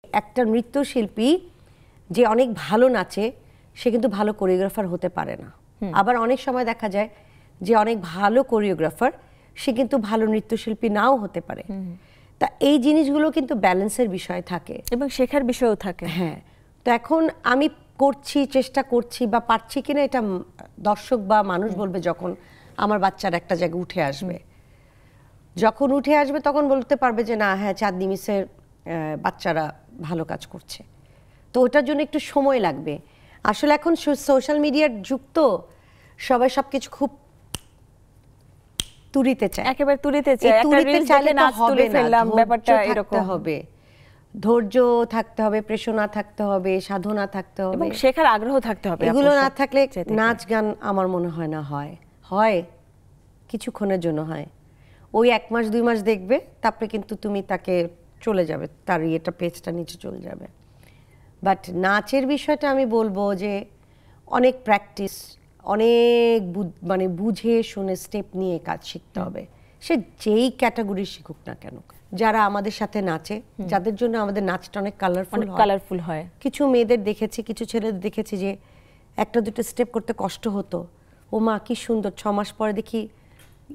একটা নৃত্যশিল্পী যে অনেক ভালো নাচে সে কিন্তু ভালো কোরিওগ্রাফার হতে পারে না। আবার অনেক সময় দেখা যায় যে অনেক ভালো কোরিওগ্রাফার সে কিন্তু ভালো নৃত্যশিল্পী নাও হতে পারে। তা এই জিনিসগুলো কিন্তু ব্যালেন্সের বিষয় থাকে এবং শেখার বিষয়ও থাকে। হ্যাঁ, তো এখন আমি করছি, চেষ্টা করছি বা পারছি কিনা এটা দর্শক বা মানুষ বলবে যখন আমার বাচ্চার একটা জায়গায় উঠে আসবে। যখন উঠে আসবে তখন বলতে পারবে যে না, হ্যাঁ, চাঁদনি মিসের বাচ্চারা ভালো কাজ করছে। তো ওটার জন্য একটু সময় লাগবে। আসলে এখন সোশ্যাল মিডিয়ার যুগ, তো সবাই সবকিছু খুব তুলিতে চায়, একেবারে তুলিতে চায়। তুলিতে চাইলে নাচ তুলে ফেললাম, ব্যাপারটা এরকম হবে। ধৈর্য থাকতে হবে, প্রেষণা থাকতে হবে, সাধনা থাকতে হবে এবং শেখার আগ্রহ থাকতে হবে। এগুলো না থাকলে নাচ গান আমার মনে হয় না হয় কিছুক্ষণের জন্য হয়। ওই 1 মাস 2 মাস দেখবে, তারপরে কিন্তু তুমি তাকে চলে যাবে, তার ইয়েটা পেজটা নিচে চলে যাবে। বাট নাচের বিষয়টা আমি বলবো যে অনেক প্র্যাকটিস, অনেক মানে বুঝে শুনে স্টেপ নিয়ে কাজ শিখতে হবে। সে যেই ক্যাটাগরি শিখুক না কেন, যারা আমাদের সাথে নাচে, যাদের জন্য আমাদের নাচটা অনেক কালারফুল হয়। কিছু মেয়েদের দেখেছি, কিছু ছেলেদের দেখেছি যে একটা দুটো স্টেপ করতে কষ্ট হতো, ও মা কি সুন্দর, 6 মাস পরে দেখি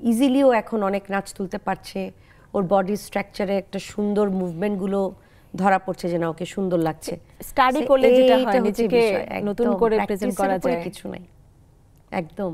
ইজিলিও এখন অনেক নাচ তুলতে পারছে। ওর বডি স্ট্রাকচারে একটা সুন্দর মুভমেন্টগুলো ধরা পড়ছে যে না, ওকে সুন্দর লাগছে। স্টাডি করলে যেটা হয়, নিজেকে নতুন করে প্রেজেন্ট করা যায়, কিছু নাই একদম।